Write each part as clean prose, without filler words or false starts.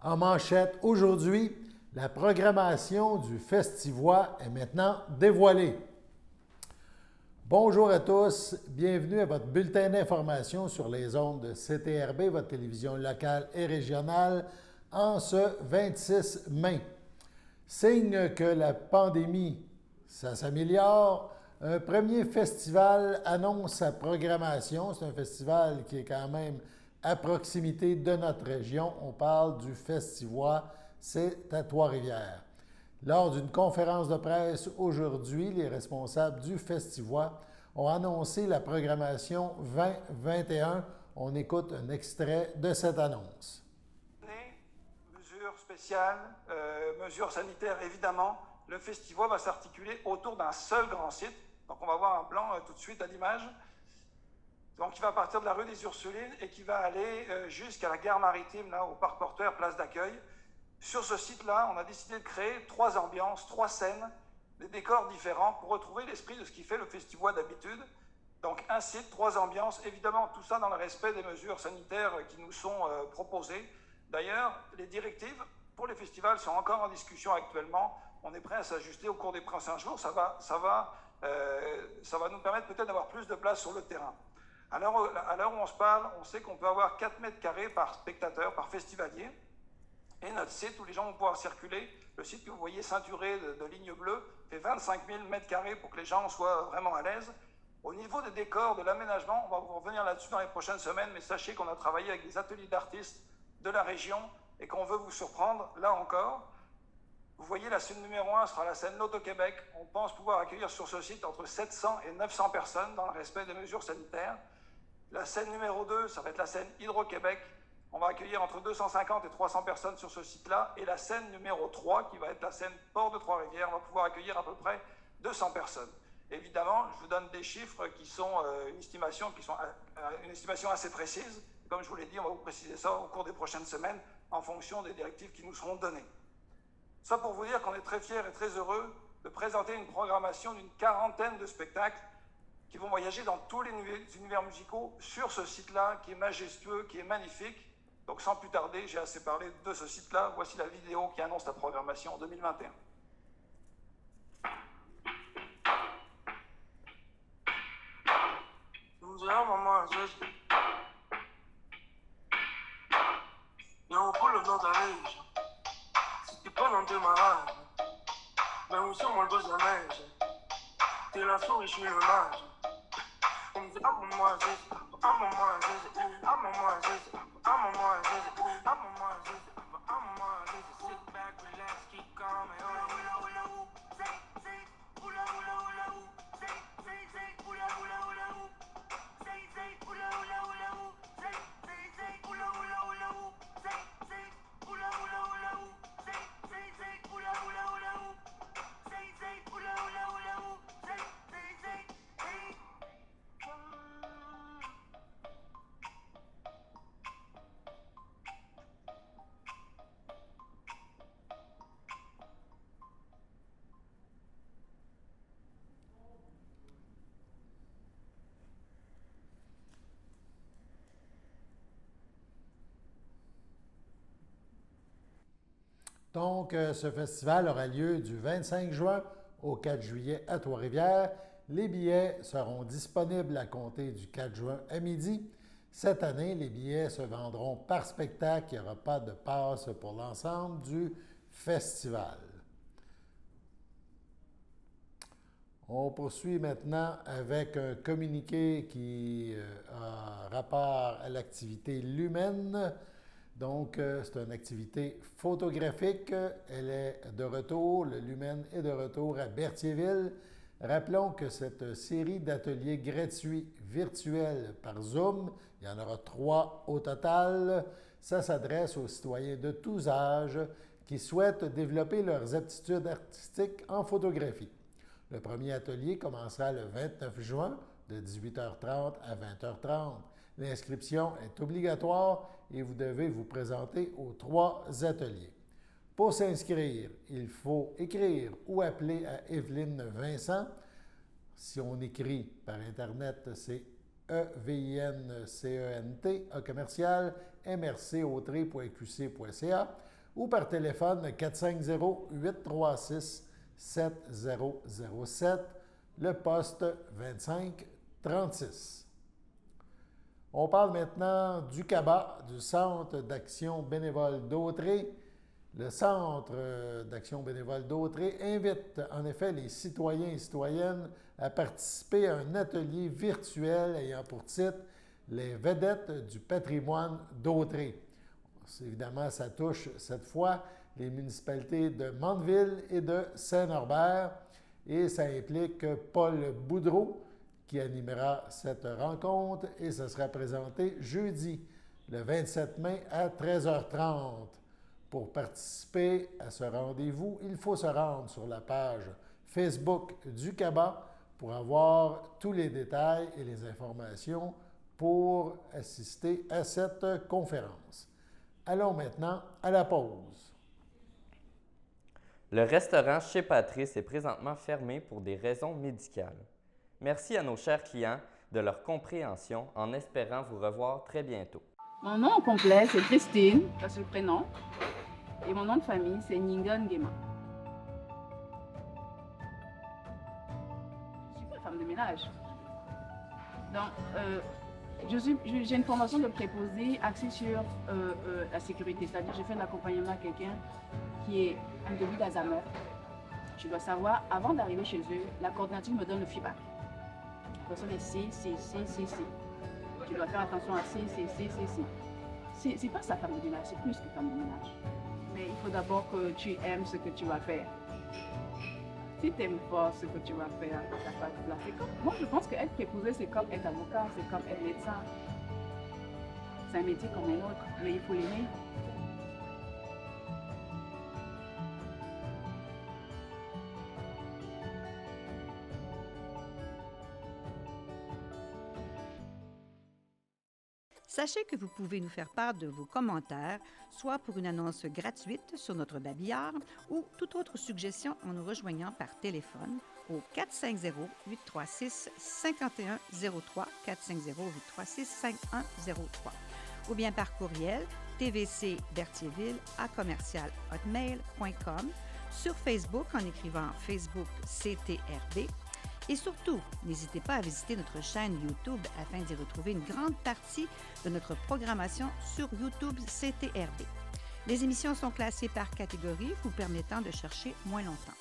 En manchette aujourd'hui, la programmation du Festivois est maintenant dévoilée. Bonjour à tous, bienvenue à votre bulletin d'information sur les ondes de CTRB, votre télévision locale et régionale, en ce 26 mai. Signe que la pandémie, ça s'améliore, un premier festival annonce sa programmation. C'est un festival qui est quand même à proximité de notre région. On parle du Festivois, c'est à Trois-Rivières. Lors d'une conférence de presse aujourd'hui, les responsables du Festivois ont annoncé la programmation 2021. On écoute un extrait de cette annonce. Mesures spéciales, mesures sanitaires évidemment. Le Festivois va s'articuler autour d'un seul grand site. Donc on va voir un plan tout de suite à l'image. Donc il va partir de la rue des Ursulines et qui va aller jusqu'à la gare maritime, là, au parc porteur, place d'accueil. Sur ce site-là, on a décidé de créer 3 ambiances, 3 scènes, des décors différents pour retrouver l'esprit de ce qui fait le Festivois d'habitude. Donc un site, 3 ambiances, évidemment tout ça dans le respect des mesures sanitaires qui nous sont proposées. D'ailleurs, les directives pour les festivals sont encore en discussion actuellement. On est prêt à s'ajuster au cours des prochains jours. Ça va nous permettre peut-être d'avoir plus de place sur le terrain. À l'heure où on se parle, on sait qu'on peut avoir 4 mètres carrés par spectateur, par festivalier. Et notre site où les gens vont pouvoir circuler, le site que vous voyez ceinturé de lignes bleues, fait 25 000 mètres carrés pour que les gens soient vraiment à l'aise. Au niveau des décors, de l'aménagement, on va vous revenir là-dessus dans les prochaines semaines, mais sachez qu'on a travaillé avec des ateliers d'artistes de la région et qu'on veut vous surprendre, là encore. Vous voyez, la scène numéro 1 sera la scène Loto-Québec. On pense pouvoir accueillir sur ce site entre 700 et 900 personnes dans le respect des mesures sanitaires. La scène numéro 2, ça va être la scène Hydro-Québec. On va accueillir entre 250 et 300 personnes sur ce site-là. Et la scène numéro 3, qui va être la scène Port de Trois-Rivières, va pouvoir accueillir à peu près 200 personnes. Évidemment, je vous donne des chiffres qui sont une estimation assez précise. Comme je vous l'ai dit, on va vous préciser ça au cours des prochaines semaines en fonction des directives qui nous seront données. Ça pour vous dire qu'on est très fiers et très heureux de présenter une programmation d'une 40aine de spectacles qui vont voyager dans tous les univers musicaux sur ce site-là qui est majestueux, qui est magnifique. Donc sans plus tarder, j'ai assez parlé de ce site-là. Voici la vidéo qui annonce la programmation en 2021. Yo, pull up dans ta neige. Si t'es pas dans tes malades, ben où sont moi le boss de la neige? T'es la souris, je suis le mage. On me dit, ah, maman, j'ai, ah, maman, j'ai, ah, maman, j'ai, ah, maman, j'ai, ah, maman, j'ai, ah, maman, j'ai. Sit back, relax, keep calm, and hula, hula, hula, say, hula, hula, hula, say, hula, hula, hula, say, hula, hula, hula, say, hula, hula, hula, say, hula, hula, hula, say, hula, hula, hula, say, hula, hula, hula, say, hey. Donc, ce festival aura lieu du 25 juin au 4 juillet à Trois-Rivières. Les billets seront disponibles à compter du 4 juin à midi. Cette année, les billets se vendront par spectacle. Il n'y aura pas de passe pour l'ensemble du festival. On poursuit maintenant avec un communiqué qui a rapport à l'activité Lumen. Donc, c'est une activité photographique. Elle est de retour. Le Lumen est de retour à Berthierville. Rappelons que cette série d'ateliers gratuits virtuels par Zoom, il y en aura 3 au total. Ça s'adresse aux citoyens de tous âges qui souhaitent développer leurs aptitudes artistiques en photographie. Le premier atelier commencera le 29 juin de 18h30 à 20h30. L'inscription est obligatoire et vous devez vous présenter aux 3 ateliers. Pour s'inscrire, il faut écrire ou appeler à Evelyne Vincent. Si on écrit par Internet, c'est EVINCENT, commercial, mrcautré.qc.ca. ou par téléphone 450-836-7007, le poste 2536. On parle maintenant du CABA, du Centre d'action bénévole d'Autrey. Le Centre d'action bénévole d'Autrey invite en effet les citoyens et citoyennes à participer à un atelier virtuel ayant pour titre « Les vedettes du patrimoine d'Autrey ». Évidemment, ça touche cette fois les municipalités de Mandeville et de Saint-Norbert et ça implique Paul Boudreau qui animera cette rencontre et ça sera présenté jeudi, le 27 mai à 13h30. Pour participer à ce rendez-vous, il faut se rendre sur la page Facebook du CABA pour avoir tous les détails et les informations pour assister à cette conférence. Allons maintenant à la pause. Le restaurant Chez Patrice est présentement fermé pour des raisons médicales. Merci à nos chers clients de leur compréhension en espérant vous revoir très bientôt. Mon nom complet, c'est Christine, ça c'est le prénom. Et mon nom de famille, c'est Ningon Guéma. Je suis pas femme de ménage. Donc, j'ai une formation de préposé axée sur la sécurité. C'est-à-dire que je fais de l'accompagnement à quelqu'un qui est un début d'Alzheimer. Je dois savoir, avant d'arriver chez eux, la coordinatrice me donne le feedback. La personne est C. Tu dois faire attention à C. C'est pas ça, femme de ménage, c'est plus que femme de ménage. Mais il faut d'abord que tu aimes ce que tu vas faire. Si tu n'aimes pas ce que tu vas faire, tu n'as pas de place. Moi, je pense qu'être préposé, c'est comme être avocat, c'est comme être médecin. C'est un métier comme un autre, mais il faut l'aimer. Sachez que vous pouvez nous faire part de vos commentaires, soit pour une annonce gratuite sur notre babillard ou toute autre suggestion en nous rejoignant par téléphone au 450-836-5103, 450-836-5103, ou bien par courriel tvcberthierville@hotmail.com, sur Facebook en écrivant Facebook CTRB. Et surtout, n'hésitez pas à visiter notre chaîne YouTube afin d'y retrouver une grande partie de notre programmation sur YouTube CTRB. Les émissions sont classées par catégorie, vous permettant de chercher moins longtemps.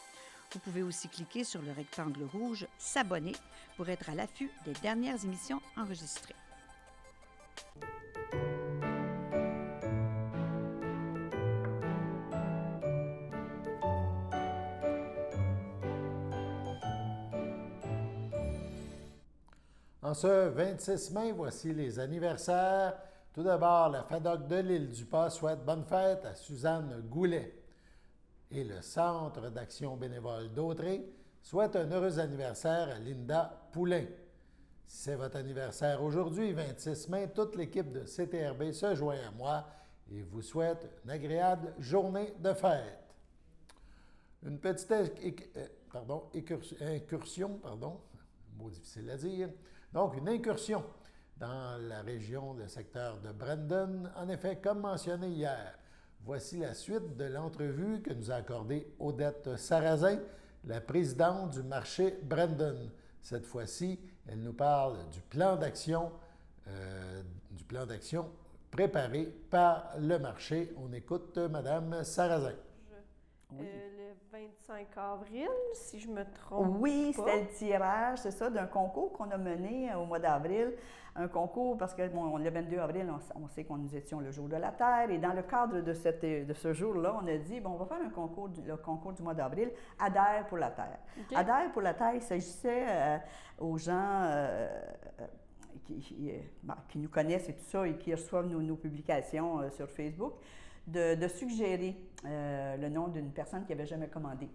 Vous pouvez aussi cliquer sur le rectangle rouge « S'abonner » pour être à l'affût des dernières émissions enregistrées. En ce 26 mai, voici les anniversaires. Tout d'abord, la FADOC de l'Île-du-Pas souhaite bonne fête à Suzanne Goulet. Et le Centre d'action bénévole d'Autrey souhaite un heureux anniversaire à Linda Poulain. Si c'est votre anniversaire aujourd'hui, 26 mai, toute l'équipe de CTRB se joint à moi et vous souhaite une agréable journée de fête. Une petite incursion, mot difficile à dire. Donc, une incursion dans la région, le secteur de Brandon. En effet, comme mentionné hier, voici la suite de l'entrevue que nous a accordée Odette Sarrazin, la présidente du marché Brandon. Cette fois-ci, elle nous parle du plan d'action préparé par le marché. On écoute Mme Sarrazin. Oui. Le 25 avril, si je me trompe Oui, pas. c'était le tirage, c'est ça, d'un concours qu'on a mené au mois d'avril. Un concours parce que le 22 avril, on sait qu'on nous étions le jour de la Terre. Et dans le cadre de ce jour-là, on a dit, bon, on va faire le concours du mois d'avril, Adhère pour la Terre. Okay. Adhère pour la Terre, il s'agissait aux gens qui nous connaissent et tout ça et qui reçoivent nos publications sur Facebook, de suggérer le nom d'une personne qui n'avait jamais commandé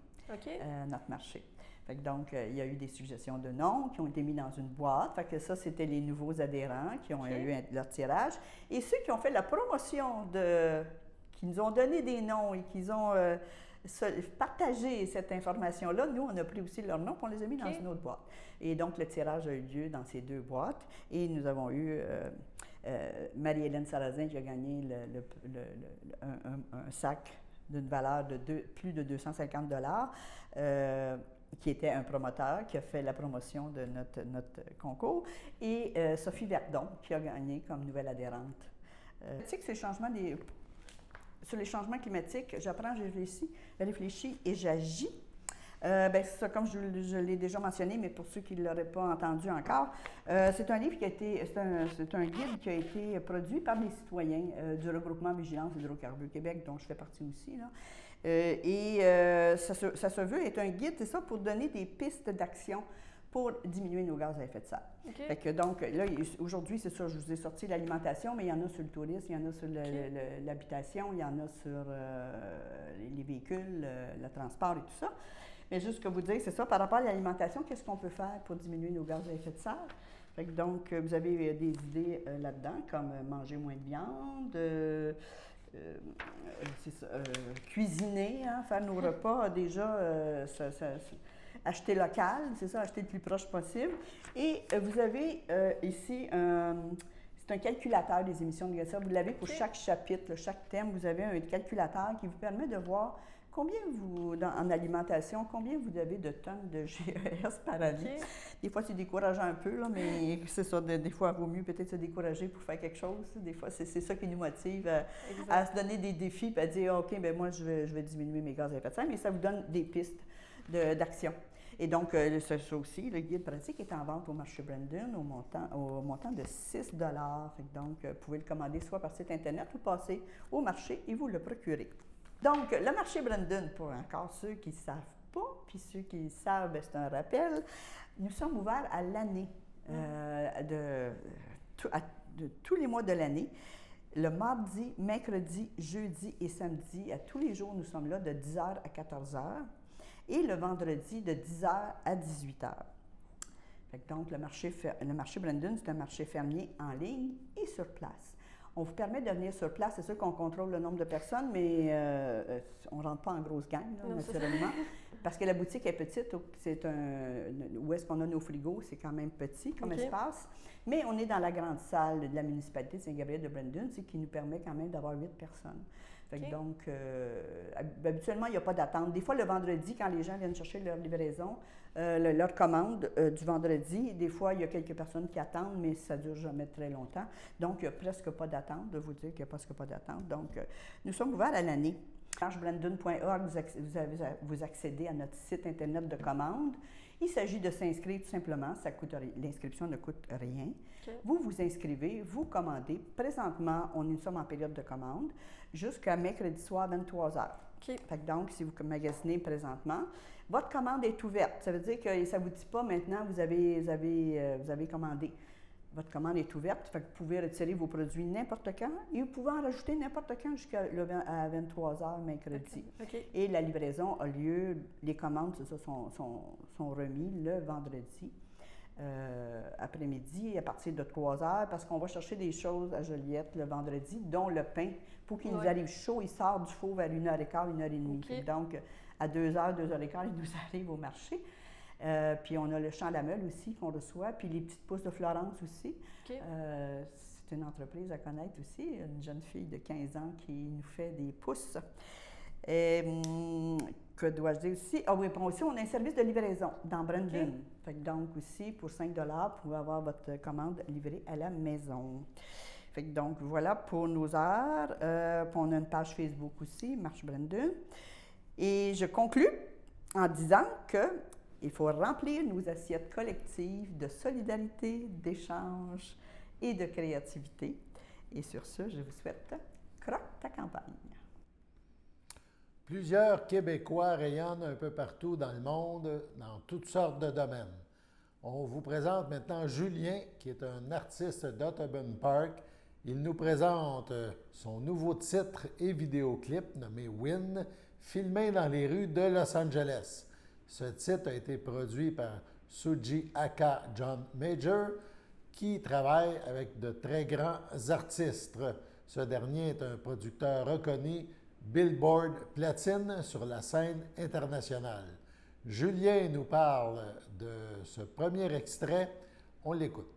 notre marché. Fait que donc, il y a eu des suggestions de noms qui ont été mis dans une boîte. Fait que ça, c'était les nouveaux adhérents qui ont eu leur tirage. Et ceux qui ont fait la promotion, qui nous ont donné des noms et qui ont partagé cette information-là, nous, on a pris aussi leurs noms et on les a mis dans une autre boîte. Et donc, le tirage a eu lieu dans ces deux boîtes. Et nous avons eu Marie-Hélène Sarrazin qui a gagné un sac d'une valeur de plus de 250 qui était un promoteur qui a fait la promotion de notre concours, et Sophie Verdon, qui a gagné comme nouvelle adhérente. Sur les changements climatiques, j'apprends, je réfléchis et j'agis. C'est ça, comme je l'ai déjà mentionné, mais pour ceux qui ne l'auraient pas entendu encore, c'est un livre c'est un guide qui a été produit par des citoyens du regroupement Vigilance Hydrocarbures Québec, dont je fais partie aussi, là. Ça se veut être un guide, c'est ça, pour donner des pistes d'action pour diminuer nos gaz à effet de serre. Okay. Fait que donc, là, aujourd'hui, c'est ça, je vous ai sorti l'alimentation, mais il y en a sur le tourisme, il y en a sur l'habitation, il y en a sur les véhicules, le transport et tout ça. Mais juste ce que vous dites, c'est ça, par rapport à l'alimentation, qu'est-ce qu'on peut faire pour diminuer nos gaz à effet de serre? Fait que donc, vous avez des idées là-dedans, comme manger moins de viande, cuisiner, hein, faire nos repas, déjà, acheter local, c'est ça, acheter le plus proche possible. Et vous avez ici c'est un calculateur des émissions de gaz à effet de serre. Vous l'avez pour chaque chapitre, chaque thème, vous avez un calculateur qui vous permet de voir combien en alimentation, combien vous avez de tonnes de GES par année. Okay. Des fois, c'est décourageant un peu, là, mais c'est ça, des fois, il vaut mieux peut-être se décourager pour faire quelque chose. Des fois, c'est ça qui nous motive à se donner des défis et à dire, OK, bien moi, je vais diminuer mes gaz à effet de serre, mais ça vous donne des pistes d'action. Et donc, ça aussi, le guide pratique est en vente au marché Brandon au montant de 6 $. Donc, vous pouvez le commander soit par site Internet ou passer au marché et vous le procurez. Donc, le marché Brandon, pour encore ceux qui ne savent pas, puis ceux qui savent, c'est un rappel, nous sommes ouverts à l'année, de tous les mois de l'année. Le mardi, mercredi, jeudi et samedi, à tous les jours, nous sommes là de 10h à 14h. Et le vendredi, de 10h à 18h. Donc, le marché Brandon, c'est un marché fermier en ligne et sur place. On vous permet de venir sur place. C'est sûr qu'on contrôle le nombre de personnes, mais on ne rentre pas en grosse gang, là, naturellement. Parce que la boutique est petite. Où est-ce qu'on a nos frigos? C'est quand même petit comme espace. Mais on est dans la grande salle de la municipalité de Saint-Gabriel de Brandon, qui nous permet quand même d'avoir 8 personnes. Donc, habituellement, il n'y a pas d'attente. Des fois, le vendredi, quand les gens viennent chercher leur livraison, leur commande du vendredi, des fois, il y a quelques personnes qui attendent, mais ça ne dure jamais très longtemps. Donc, il n'y a presque pas d'attente, de vous dire qu'il n'y a presque pas d'attente. Donc, nous sommes ouverts à l'année. marchebrandon.org, vous accédez à notre site Internet de commande. Il s'agit de s'inscrire tout simplement. L'inscription ne coûte rien. Okay. Vous vous inscrivez, vous commandez. Présentement, nous sommes en période de commande jusqu'à mercredi soir, 23h. Okay. Donc, si vous magasinez présentement, votre commande est ouverte. Ça veut dire que ça ne vous dit pas maintenant, vous avez commandé. Votre commande est ouverte, fait que vous pouvez retirer vos produits n'importe quand et vous pouvez en rajouter n'importe quand jusqu'à 23h mercredi. Okay. Et la livraison a lieu, les commandes sont remises le vendredi après-midi à partir de 3h parce qu'on va chercher des choses à Joliette le vendredi, dont le pain. Pour qu'il nous arrive chaud, il sort du four vers 1h15, 1h30. Okay. Donc, à 2h, 2h15, il nous arrive au marché. Puis on a le champ à la meule aussi qu'on reçoit, puis les petites pousses de Florence aussi. Okay. C'est une entreprise à connaître aussi, une jeune fille de 15 ans qui nous fait des pousses. Que dois-je dire aussi? Ah oui, bon, aussi, on a un service de livraison dans Brandon. Okay. Fait que donc aussi, pour 5 $, vous pouvez avoir votre commande livrée à la maison. Fait que donc, voilà pour nos heures. Puis on a une page Facebook aussi, Marche Brandon. Et je conclus en disant que il faut remplir nos assiettes collectives de solidarité, d'échange et de créativité. Et sur ce, je vous souhaite croque ta campagne. Plusieurs Québécois rayonnent un peu partout dans le monde, dans toutes sortes de domaines. On vous présente maintenant Julien, qui est un artiste d'Audubon Park. Il nous présente son nouveau titre et vidéoclip nommé Win, filmé dans les rues de Los Angeles. Ce titre a été produit par Suji aka John Major, qui travaille avec de très grands artistes. Ce dernier est un producteur reconnu Billboard Platine sur la scène internationale. Julien nous parle de ce premier extrait. On l'écoute.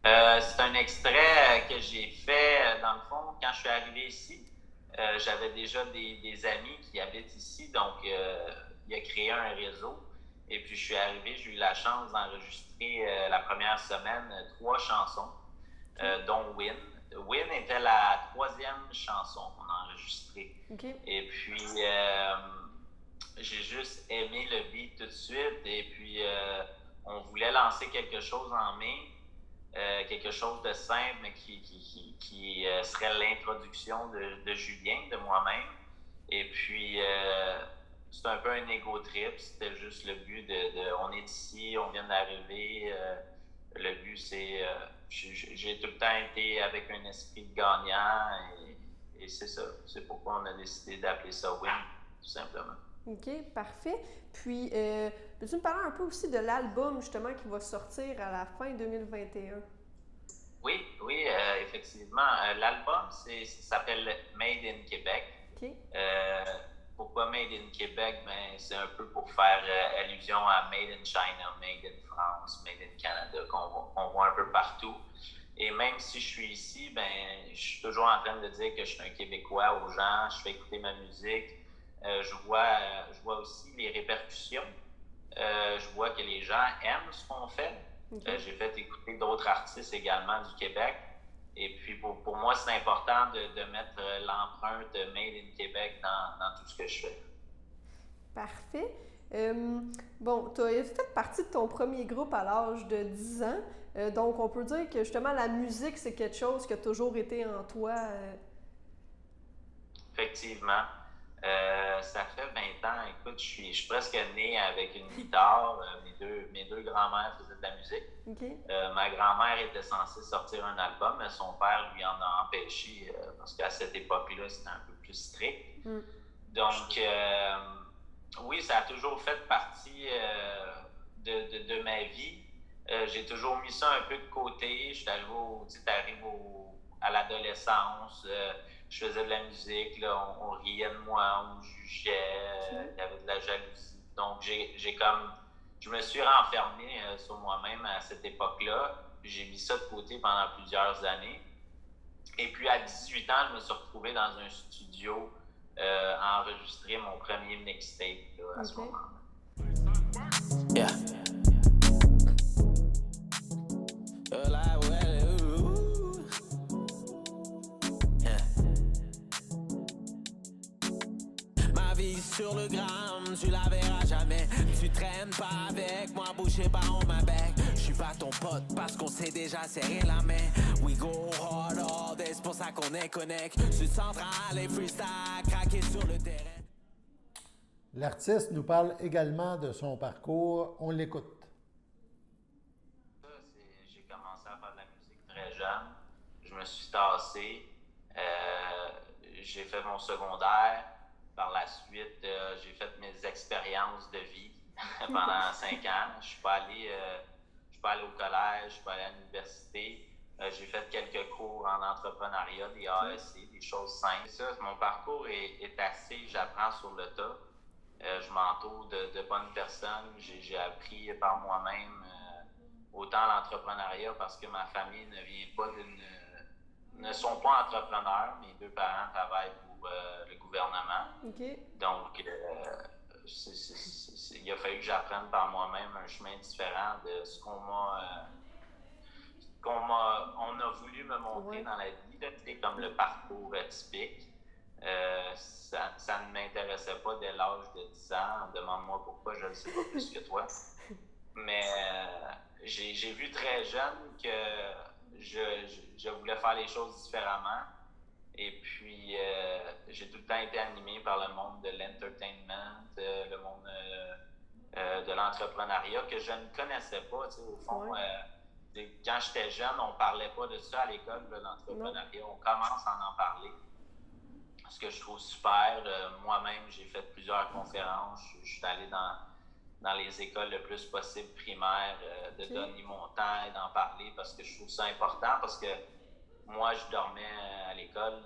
C'est un extrait que j'ai fait, dans le fond, quand je suis arrivé ici. J'avais déjà des amis qui habitent ici, donc il a créé un réseau. Et puis, je suis arrivé, j'ai eu la chance d'enregistrer la première semaine 3 chansons, dont Win. Win était la 3e chanson qu'on a enregistrée. Okay. Et puis, j'ai juste aimé le beat tout de suite. Et puis, on voulait lancer quelque chose en mai, quelque chose de simple, mais qui serait l'introduction de Julien, de moi-même. Et puis, c'est un peu un ego trip. C'était juste le but on est ici, on vient d'arriver. Le but, c'est... j'ai tout le temps été avec un esprit de gagnant et c'est ça. C'est pourquoi on a décidé d'appeler ça Win, tout simplement. OK, parfait. Puis, peux-tu me parler un peu aussi de l'album, justement, qui va sortir à la fin 2021? Oui, effectivement. L'album, ça s'appelle Made in Québec. OK. Pourquoi Made in Québec? Ben, c'est un peu pour faire allusion à Made in China, Made in France, Made in Canada, qu'on voit un peu partout. Et même si je suis ici, ben, je suis toujours en train de dire que je suis un Québécois aux gens, je fais écouter ma musique. Je vois aussi les répercussions. Je vois que les gens aiment ce qu'on fait. Okay. J'ai fait écouter d'autres artistes également du Québec. Et puis, pour moi, c'est important de mettre l'empreinte Made in Québec dans tout ce que je fais. Parfait. Bon, tu as fait partie de ton premier groupe à l'âge de 10 ans. Donc, on peut dire que justement, la musique, c'est quelque chose qui a toujours été en toi. Effectivement. Ça fait 20 ans. Écoute, je suis presque né avec une guitare. Mes deux grands-mères faisaient de la musique. Okay. Ma grand-mère était censée sortir un album, mais son père lui en a empêché parce qu'à cette époque-là, c'était un peu plus strict. Donc, oui, ça a toujours fait partie de ma vie. J'ai toujours mis ça un peu de côté. Je suis arrivé à l'adolescence. Je faisais de la musique, là, on riait de moi, on me jugeait, il y avait de la jalousie. Donc, je me suis renfermé sur moi-même à cette époque-là. J'ai mis ça de côté pendant plusieurs années. Et puis, à 18 ans, je me suis retrouvé dans un studio à enregistrer mon premier mixtape là, à ce moment-là. Yeah. Sur le gramme, tu la verras jamais. Tu traînes pas avec moi, bougez pas en ma bec. Je suis pas ton pote parce qu'on s'est déjà serré la main. We go hard all day, c'est pour ça qu'on est connect. Sud central et freestyle, craqué sur le terrain. L'artiste nous parle également de son parcours. On l'écoute. J'ai commencé à faire de la musique très jeune. Je me suis tassé. J'ai fait mon secondaire. Par la suite, j'ai fait mes expériences de vie pendant 5 ans. Je suis pas allé au collège, je suis pas allé à l'université. J'ai fait quelques cours en entrepreneuriat, des AEC, des choses simples. Ça, mon parcours est assez, j'apprends sur le tas. Je m'entoure de bonnes personnes. J'ai appris par moi-même autant l'entrepreneuriat parce que ma famille ne sont pas entrepreneurs. Mes 2 parents travaillent pour le gouvernement. Okay. Donc, il a fallu que j'apprenne par moi-même un chemin différent de ce qu'on a voulu me montrer dans la vie. C'était comme le parcours typique. Ça ne m'intéressait pas dès l'âge de 10 ans. Demande-moi pourquoi, je ne sais pas plus que toi. Mais j'ai vu très jeune que je voulais faire les choses différemment. Et puis, j'ai tout le temps été animé par le monde de l'entertainment, le monde de l'entrepreneuriat que je ne connaissais pas. Au fond, quand j'étais jeune, on ne parlait pas de ça à l'école, de l'entrepreneuriat. On commence à en parler. Ce que je trouve super. Moi-même, j'ai fait plusieurs conférences. Je suis allé dans les écoles le plus possible primaires, de donner mon temps et d'en parler parce que je trouve ça important. Parce que moi, je dormais à l'école.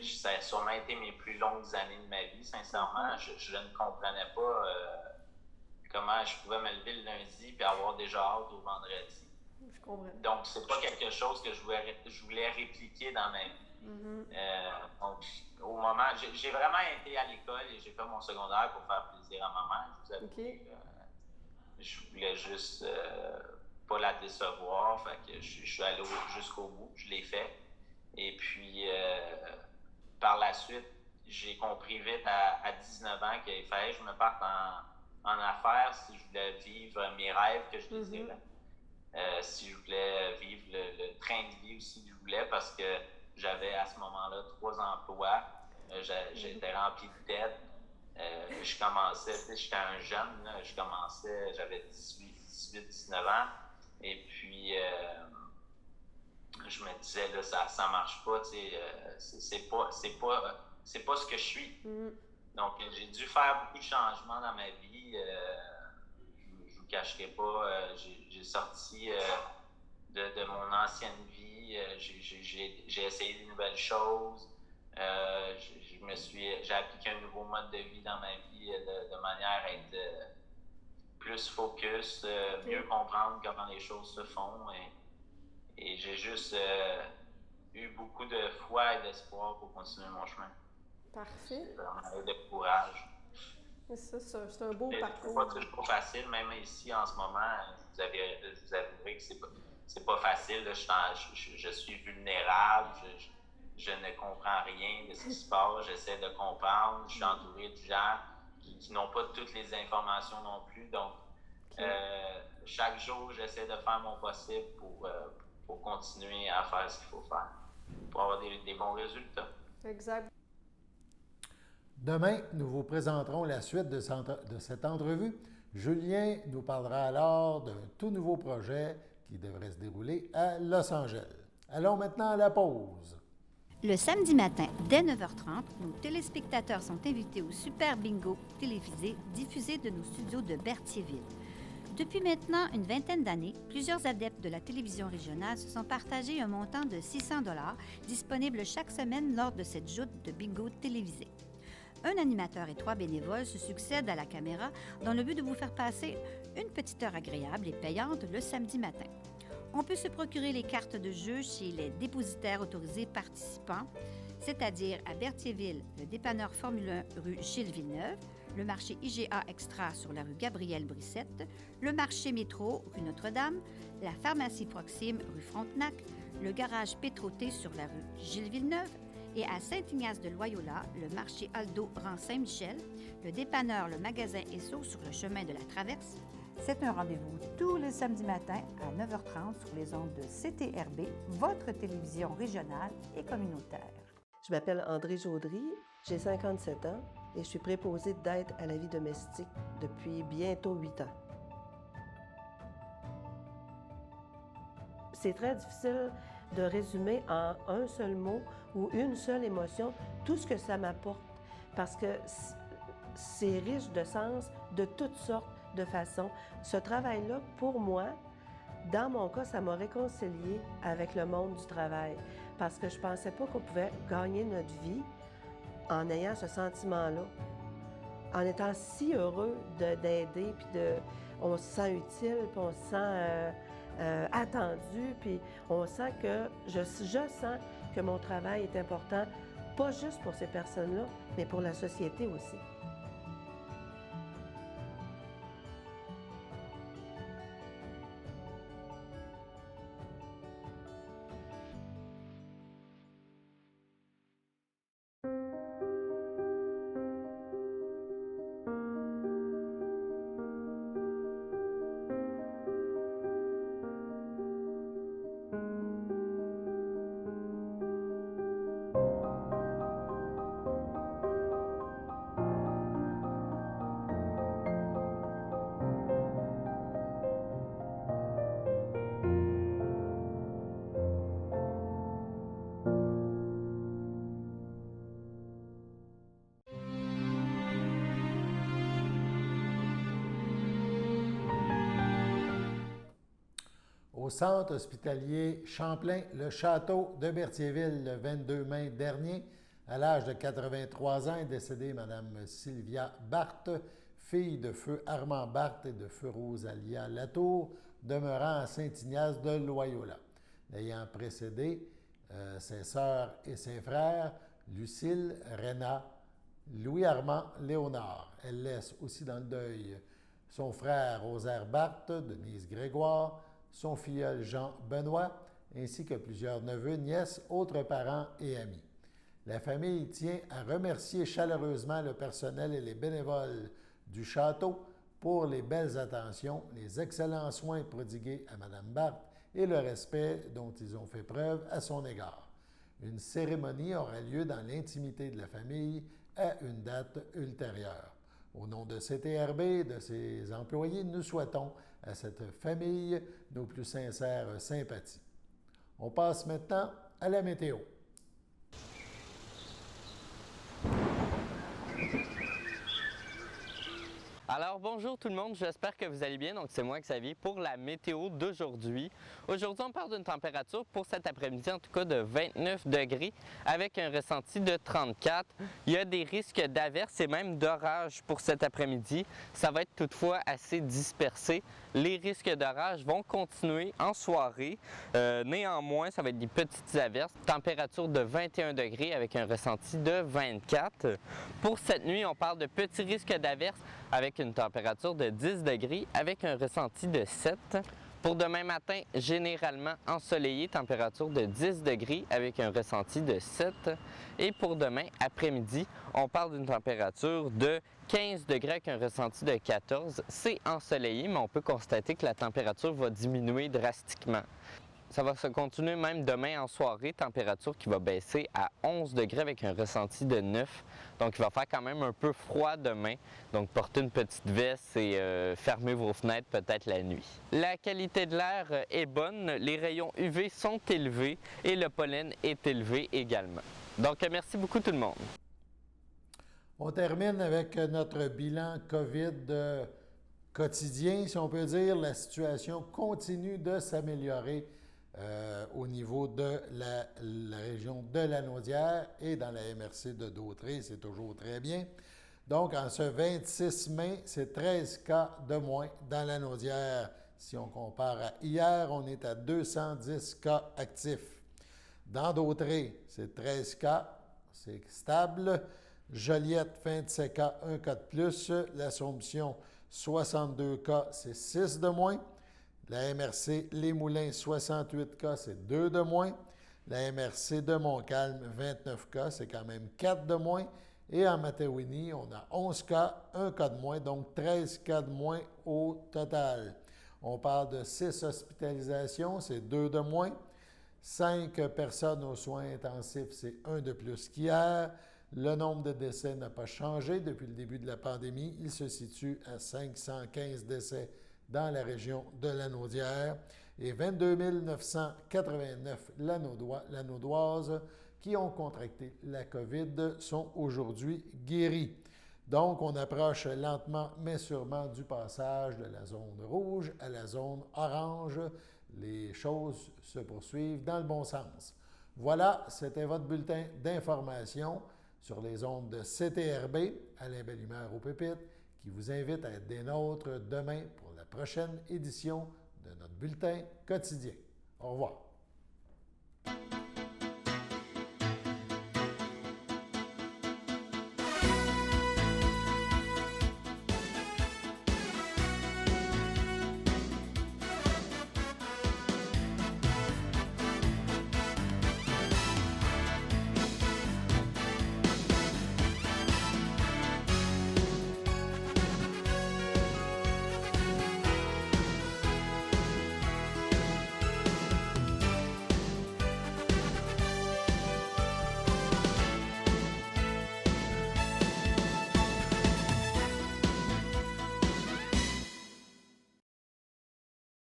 Ça a sûrement été mes plus longues années de ma vie, sincèrement. Je ne comprenais pas comment je pouvais me lever le lundi et avoir déjà hâte au vendredi. Je comprends. Donc, c'est pas quelque chose que je voulais répliquer dans ma vie. Donc, au moment, j'ai vraiment été à l'école et j'ai fait mon secondaire pour faire plaisir à ma mère. Je vous avoue que je voulais juste pas la décevoir. Fait que je suis allé jusqu'au bout, je l'ai fait. Et puis, par la suite, j'ai compris vite à 19 ans qu'il fallait que je me parte en affaires si je voulais vivre mes rêves que je désirais. Si je voulais vivre le train de vie aussi que je voulais, parce que j'avais à ce moment-là 3 emplois. J'étais rempli de dettes. Je commençais, j'étais un jeune, là, j'avais 18-19 ans. Et puis, je me disais, là, ça marche pas, c'est pas ce que je suis. Donc, j'ai dû faire beaucoup de changements dans ma vie. Je vous cacherai pas, j'ai sorti de mon ancienne vie. J'ai essayé de nouvelles choses. J'ai appliqué un nouveau mode de vie dans ma vie de manière à être plus focus, mieux comprendre comment les choses se font. Et j'ai juste eu beaucoup de foi et d'espoir pour continuer mon chemin. Parfait. C'est vraiment de courage. C'est un beau parcours. C'est pas toujours facile, même ici en ce moment, je vous avouerai que c'est pas facile. Là, je suis vulnérable, je ne comprends rien de ce qui se passe, j'essaie de comprendre, je suis entouré de gens qui n'ont pas toutes les informations non plus. Donc, chaque jour, j'essaie de faire mon possible pour continuer à faire ce qu'il faut faire, pour avoir des bons résultats. Exact. Demain, nous vous présenterons la suite de cette entrevue. Julien nous parlera alors d'un tout nouveau projet qui devrait se dérouler à Los Angeles. Allons maintenant à la pause. Le samedi matin, dès 9h30, nos téléspectateurs sont invités au Super Bingo télévisé diffusé de nos studios de Berthierville. Depuis maintenant une vingtaine d'années, plusieurs adeptes de la télévision régionale se sont partagés un montant de 600 $ disponible chaque semaine lors de cette joute de bingo télévisé. Un animateur et 3 bénévoles se succèdent à la caméra dans le but de vous faire passer une petite heure agréable et payante le samedi matin. On peut se procurer les cartes de jeu chez les dépositaires autorisés participants, c'est-à-dire à Berthierville, le dépanneur Formule 1 rue Gilles Villeneuve, le marché IGA Extra sur la rue Gabrielle Brissette, le marché Métro rue Notre-Dame, la pharmacie Proxime rue Frontenac, le garage Pétroté sur la rue Gilles Villeneuve, et à Saint-Ignace de Loyola, le marché Aldo rang Saint-Michel, le dépanneur Le Magasin Esso sur le chemin de la Traverse. C'est un rendez-vous tous les samedis matins à 9h30 sur les ondes de CTRB, votre télévision régionale et communautaire. Je m'appelle André Jaudry, j'ai 57 ans et je suis préposée d'aide à la vie domestique depuis bientôt 8 ans. C'est très difficile de résumer en un seul mot ou une seule émotion tout ce que ça m'apporte parce que c'est riche de sens de toutes sortes de façons. Ce travail-là, pour moi, dans mon cas, ça m'a réconciliée avec le monde du travail parce que je ne pensais pas qu'on pouvait gagner notre vie en ayant ce sentiment-là, en étant si heureux d'aider, puis on se sent utile, puis on se sent attendu, puis on sent que je sens que mon travail est important, pas juste pour ces personnes-là, mais pour la société aussi. Au centre hospitalier Champlain, le château de Berthierville, le 22 mai dernier, à l'âge de 83 ans, est décédée Mme Sylvia Barthe, fille de feu Armand Barthe et de feu Rosalia Latour, demeurant à Saint-Ignace de Loyola. L'ayant précédée, ses sœurs et ses frères, Lucille, Réna, Louis-Armand, Léonard. Elle laisse aussi dans le deuil son frère Rosaire Barthes, Denise Grégoire, son filleul Jean-Benoît, ainsi que plusieurs neveux, nièces, autres parents et amis. La famille tient à remercier chaleureusement le personnel et les bénévoles du château pour les belles attentions, les excellents soins prodigués à Mme Barthes et le respect dont ils ont fait preuve à son égard. Une cérémonie aura lieu dans l'intimité de la famille à une date ultérieure. Au nom de CTRB et de ses employés, nous souhaitons à cette famille nos plus sincères sympathies. On passe maintenant à la météo. Alors bonjour tout le monde, j'espère que vous allez bien. Donc c'est moi Xavier pour la météo d'aujourd'hui. Aujourd'hui on parle d'une température pour cet après-midi en tout cas de 29 degrés avec un ressenti de 34. Il y a des risques d'averses et même d'orage pour cet après-midi. Ça va être toutefois assez dispersé. Les risques d'orage vont continuer en soirée. Néanmoins, ça va être des petites averses. Température de 21 degrés avec un ressenti de 24. Pour cette nuit, on parle de petits risques d'averses avec une température de 10 degrés avec un ressenti de 7. Pour demain matin, généralement ensoleillé, température de 10 degrés avec un ressenti de 7. Et pour demain après-midi, on parle d'une température de 15 degrés avec un ressenti de 14. C'est ensoleillé, mais on peut constater que la température va diminuer drastiquement. Ça va se continuer même demain en soirée, température qui va baisser à 11 degrés avec un ressenti de 9. Donc il va faire quand même un peu froid demain. Donc portez une petite veste et fermez vos fenêtres peut-être la nuit. La qualité de l'air est bonne, les rayons UV sont élevés et le pollen est élevé également. Donc merci beaucoup tout le monde. On termine avec notre bilan COVID quotidien, si on peut dire. La situation continue de s'améliorer au niveau de la région de Lanaudière et dans la MRC de Dautrey, c'est toujours très bien. Donc, en ce 26 mai, c'est 13 cas de moins dans Lanaudière. Si on compare à hier, on est à 210 cas actifs. Dans Dautrey, c'est 13 cas, c'est stable. Joliette, 27 cas, 1 cas de plus. L'Assomption, 62 cas, c'est 6 de moins. La MRC Les Moulins, 68 cas, c'est 2 de moins. La MRC de Montcalm, 29 cas, c'est quand même 4 de moins. Et en Matawini, on a 11 cas, 1 cas de moins, donc 13 cas de moins au total. On parle de 6 hospitalisations, c'est 2 de moins. 5 personnes aux soins intensifs, c'est 1 de plus qu'hier. Le nombre de décès n'a pas changé depuis le début de la pandémie. Il se situe à 515 décès dans la région de Lanaudière et 22 989 Lanaudoises qui ont contracté la COVID sont aujourd'hui guéris. Donc, on approche lentement mais sûrement du passage de la zone rouge à la zone orange. Les choses se poursuivent dans le bon sens. Voilà, c'était votre bulletin d'information sur les ondes de CTRB, Alain Belle-Humeur aux Pépites, qui vous invite à être des nôtres demain pour la prochaine édition de notre bulletin quotidien. Au revoir.